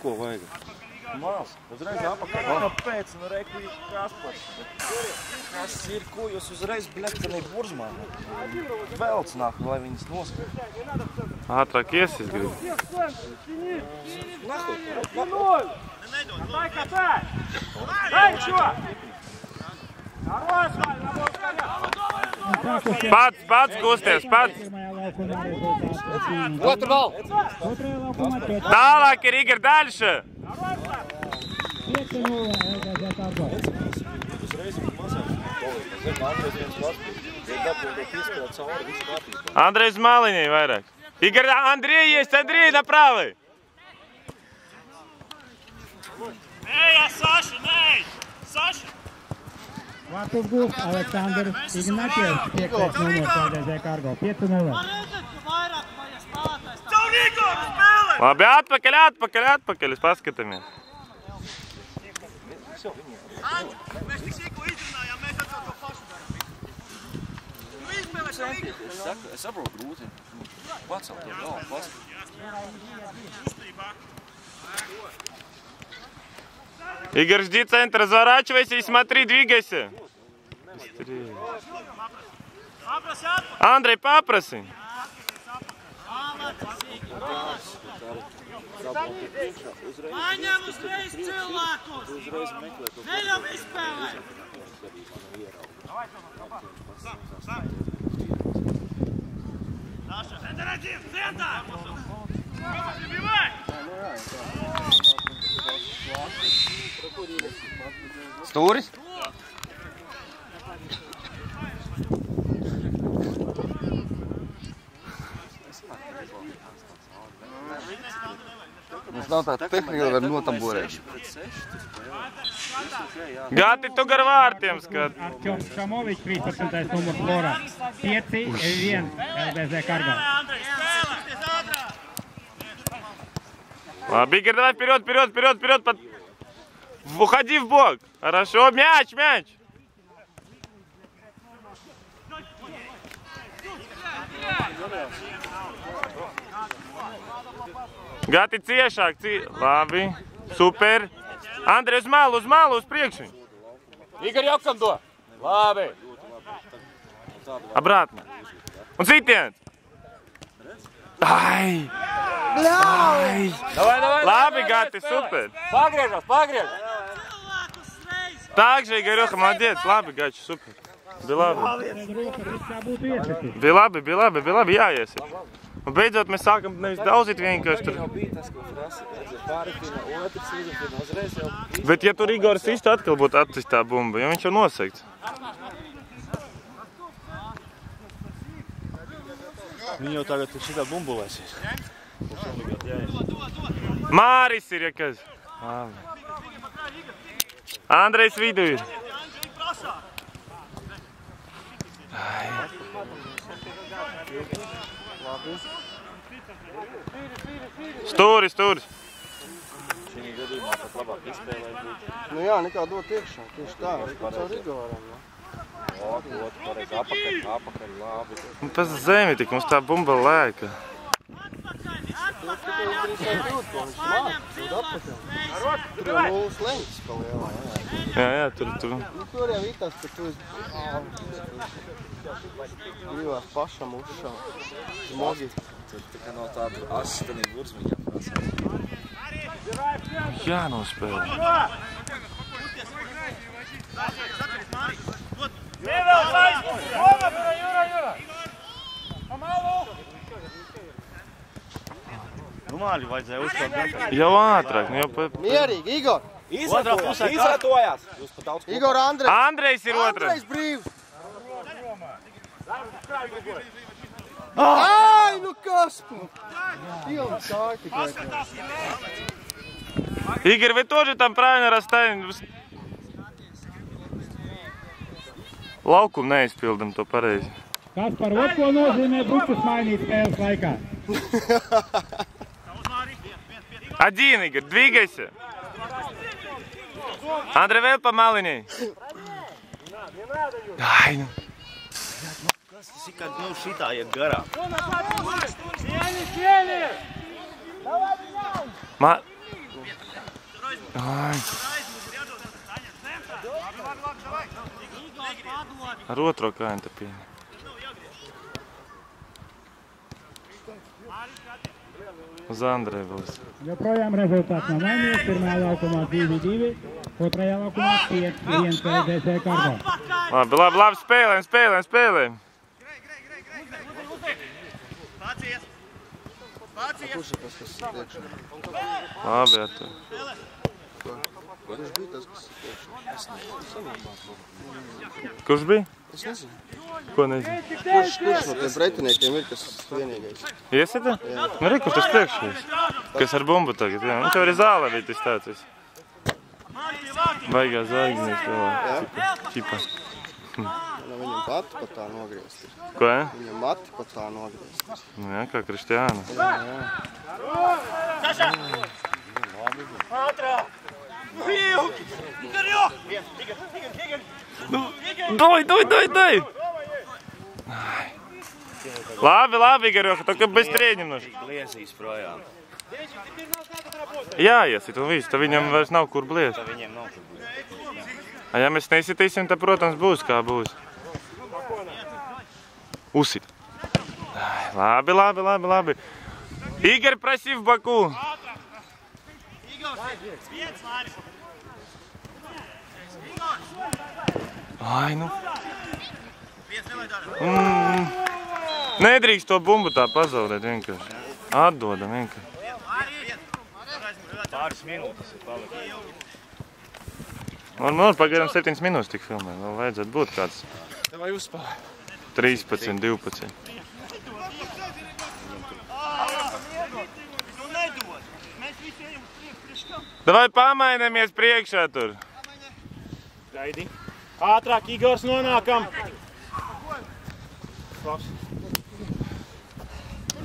Ko vajag? Mās, uzreiz apakaļ. Kāpēc? Nu reku ir Kaspars. Kas ir, ko jūs uzreiz, bļektanī, burzmāni? Velc nāk, lai viņas noskatīt. Ātrāk iesis grib. Pats kusties, pats. Otru bal. Tālāk ir Igor Daļša. Andrejs Maliņai vairāk. Igor, Andrei есть, Андрей направо. Ej, Saša, nej! Saša! Vārtus gūst Aleksandrs Ignatjevs, 5. numurs LDZ Kargo, 5-0. Labi, atpakaļ, es paskatāmies. Mēs tik sīko izrunājām, mēs atkal to pašu daram. Nu izspēlē šo Igor. Es saprotu grūti. Pacelt to galvu, paskatīt. Игорь, жди центр, разворачивайся и смотри, двигайся. Быстрее. Андрей, попроси. Paņem uzreiz cilvēkus! Neļam izspēlēt! Saša, Federatīv, cietā! Забивай! Stūris? Mums nav tāda tehnika, var notamborēt. Gati, tu gar vārtiem skat. Artjom Šamovič, 13. numurs Lora, 5-1 LDZ Kargo. Ладно, Игорь, давай вперед. Уходи в бок. Хорошо, мяч. Gati ciešāk, labi, super. Andrej, uz malu, uz priekšu. Igor, jaukam to. Labi. Обратно. Un citiens. Ai. Давай. Labi, Gati, super. Pagriežas. Так же, Игорёха, молодец. Labi, Gači, super. Bija labi, jāies. Un beidzot mēs sākam nevis daudzīt vienkārši tur. Bet ja tur Igors īsti atkal būtu atcist tā bumba, jo viņš jau nosegts. Viņi jau tagad šitā bumbulēsies. Māris ir, ja kas. Andrejs vidū ir. Stūris. Šī gadījumā pat labāk izspēlēt būtu. Nu jā, nekā dot iekšā, tieši tā, caur Igoram. Labi, pareiz, apakaļ, labi. Tas zemi tik, mums tā bumba lēka. Tu drīzāk jūt, ko viņš māk, jūt atpakaļ. Tur jau 0 leņķis pa lielā, Jā, tur. Nu tur jau itās, ka tu gribās pašam uzšā. Mogi. Tur tikai no tādu asistanī burzmiņām prasās. Jānospēlē. Nu māļi vajadzēja uzkāpt nekā. Jau ātrāk, nu jau pa... Mierīgi, Igor! Izvietojās! Jūs pat daudz Igor, Andrejs! Andrejs ir otrs! Andrejs brīvs! Ai, nu kas pa? Pilni sāki tikai. Игорь, вы тоже там правильно расставим? Laukumu neizpildam to pareizi. Kas par ko nozīmē bručus mainīt spēles laikā? Один, Игорь, двигайся. Андрей, vēl pa maliņai. Ai, nu. Kas tas ir, kad nu šitā iet garā? Ai. Ar otro kāju te pieņem. Uz Andrei būs. Joprojām rezultāts nav mainījies. Pirmajā laukumā 2-2, otrajā laukumā 5-1 PSDC Kargo. Labi, spēlēm. Kurš ir tas, kas priekšā? Labi, ar to. Kurš bija tas, kas priekšā? Kurš bija? Es nezinu. Ko nezinu? Kurš no tiem pretiniekiem ir, kas vienīgais? Iesita? Nu, re, kurš tas priekšējais? Kas ar bumbu tagad, jā. Viņš jau arī zālē bija izstācies. Baigā zvaigznes, jā. Čipa. Viņam mati pat tā nogriezt ir. Ko, jā? Viņam mati pat tā nogriezt ir. Nu jā, kā Kristiāna. Doj! Labi, Igor, tā kā bez trieņiem noši. Bliezīs projām. Jā, iesit un viss, tad viņam vairs nav kur bliest. Viņiem nav kur bliezīt. A ja mēs nesitīsim, tad, protams, būs kā būs. Uzsit. Labi. Igor, проси в боку. Ai, nu. Nedrīkst to bumbu tā pazaudēt vienkārši. Atdodam vienkārši. Pāris minūtes ir palikt. Man pagaidām 7 minūtes tik filmē. Vēl vajadzētu būt kāds. Vai uzspēlē? 13, 12. Davai pamainamies priekšā tur. Gaidi. Ātrāk, Igors, nonākam.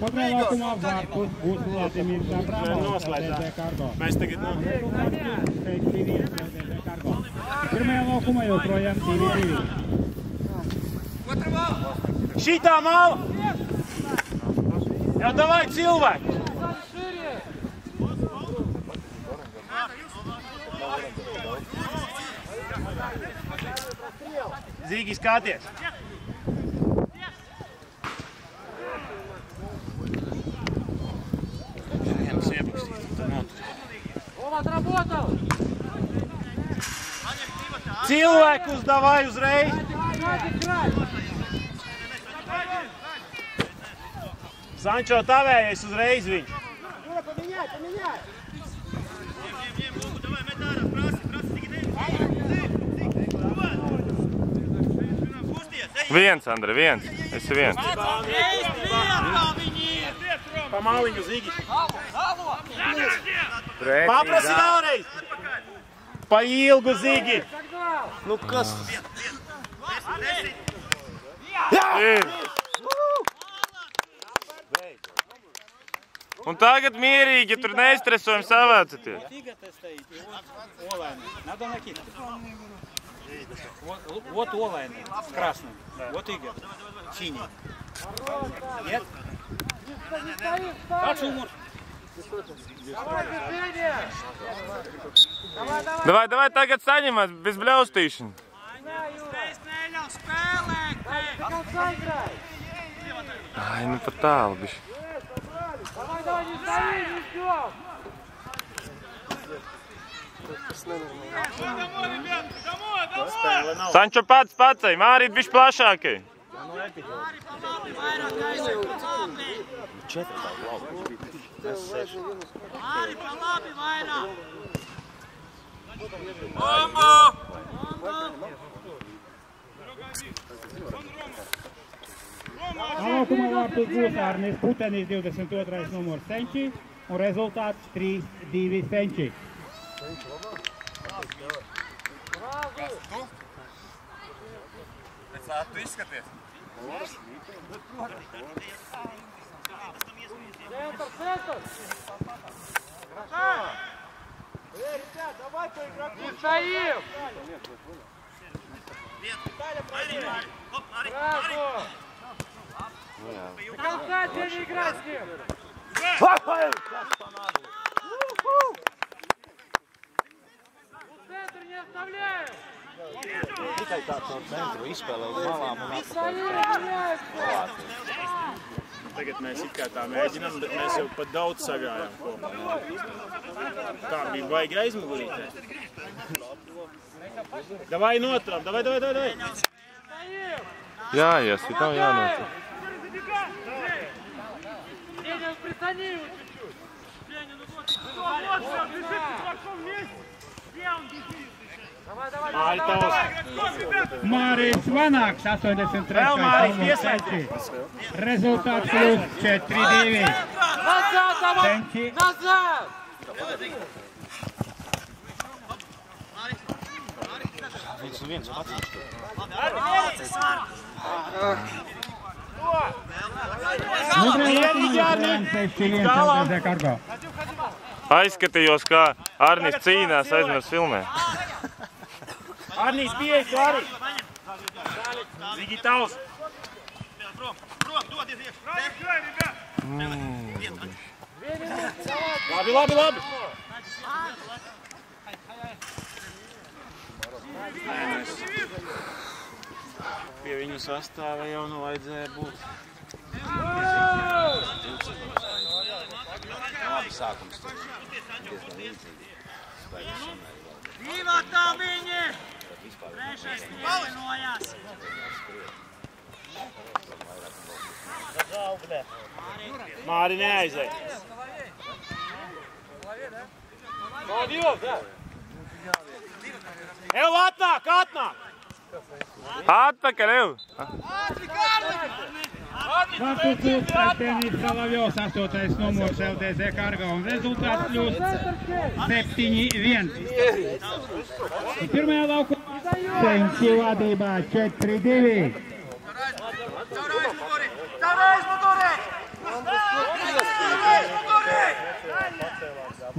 Otrajā laukumā vārtus būs Vladimirs Abramovs, PSDC Kargo. Mēs tagad nav. Pirmajā laukumā joprojām 2-2. Šitā mala! Jā, davai cilvēki! Zīgi, skaties! Vienas iepakstīt, tad notur. Cilvēkus davai uzreiz! Sančo, tavējais uzreiz viņš! Viens, Andri, viens. Esi viens. Pa maliņu, Zigi! Paprasi vēlreiz! Pa ilgu, Zigi! Nu kas? Ir. Un tagad mierīgi, tur neizstresojam, savācaties. Надо накидать. Вот олайный с красным. Вот Игорь. Синий. Нет? Дальше умор. Давай tagad saņemies bez bļaustīšana. Ai, nu pat tālu bišķi. Sančo pats pacei, Mārīt bišķi plašākai. Laukumā vārtus būs Arnis Putenis, 22. numurs Senči, un rezultāts 3-2 Senči. Tu izskaties? не играй с ним! Центр не оставляем! Tikai tā caur centru izspēlē uz malām un Tagad mēs it kā tā mēģinām, bet mēs jau pat daudz sagājām kopā. Tā bija baigi aizmugurītē. Davai notram, davai! Jā, если там jānotram. Ленин, притяни его чуть-чуть! Ленин, ну вот, все, бежит, хорошо вместе! Где он бежит? Давай! Māris Vanāks, 83. numurs Senči. Rezultāts plus 4-2. Senči. Назад! viens un viens pats. Aizskatījos, kā Arnis cīnās, aizmēs filmē. Arnīs, pieeja, tu arī! Zigi, tavs! Labi! Pie viņu sastāva jau nu vajadzēja būt. Labi, sākums diezgan līdzīgi. Divi tā viņi! Trešais pievienojās. Māri neaizēj. Ev, atnāk! Atpakaļ, ev! Vastuklubs Artenis Salavjovs, 8. numurs LDZ Kargo un rezultāts plus 7-1. Pirmajā laukumā Senči vadībā 4-2.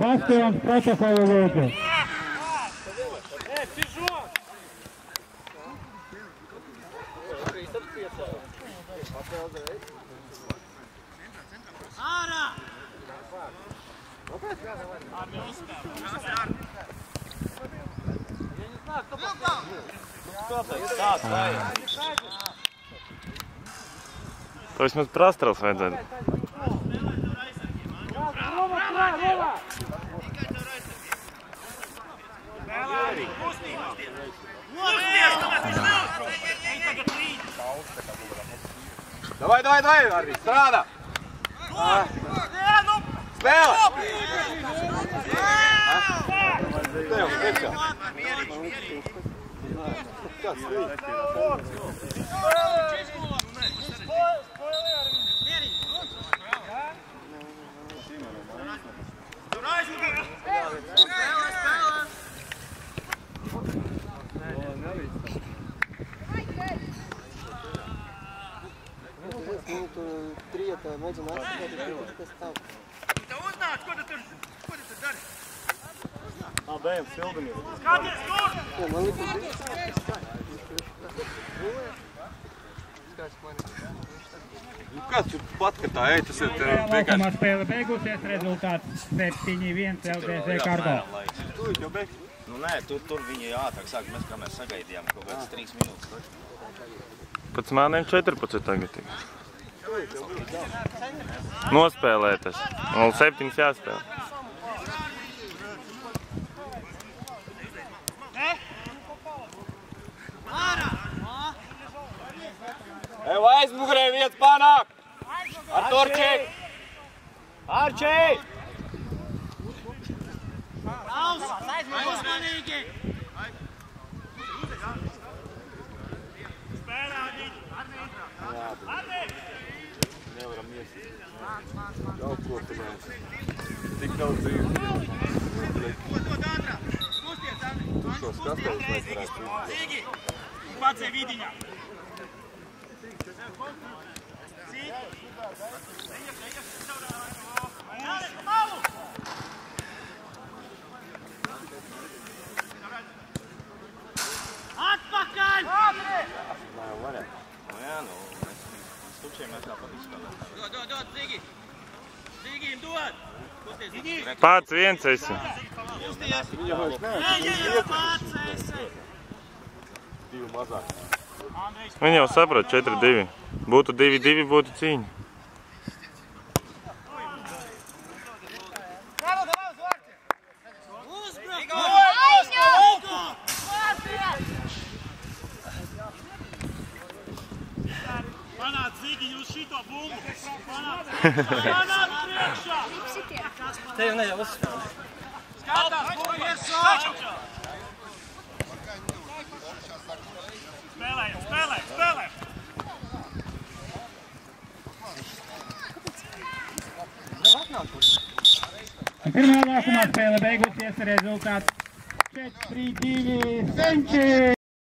Bastions protokolu lūdzu. Ārā! To vismaz prastrals vajadzētu. Davai, Arvi, strādā! Spēlē! Tev, priekšā! Kāds līdz? Trieta mēģina atskatīt, kas tavu. Tu uznāc, ko tu tur dari? Bējam, sildamies. Skaties, kur! Man likas kāds tu pat, ka tā tas ir Laukumā spēle beigusies, rezultāts 7-1 LDZ Kargo. Nu nē, tur viņi ātrāk sāk, mēs kā mēs sagaidījām kaut kāds 3 minūtes. Pēc māniem 14 tagad. Nospēlētas. Vēl 7 jāspēlē. Ev, aizmugurē vietas panāk! Ar Torčēk! Arčēk! Uzmanīgi! Nevaram iesīt. Daudz ko tu mēs. Tik daudz dzīvi. Dod ātrāk! Skusties, Andri! Šos kastelus mēs varētu cīt. Zīgi! Pacē vidiņā! Atpakaļ! Nu jā, nu, mēs Dod, Zigi! Zigi, im dod! Pats viens esi. Viņi jau saprot 4-2. Būtu 2-2, būtu cīņa. Panāc, Zigi, jūs šito bumbu! Panāc priekšā! Te jau ne jau uzspēlē. Skatās, bumbu iesā! Spēlē! Pirmā laukumā spēle beigusies, rezultāts 4-2 Senči!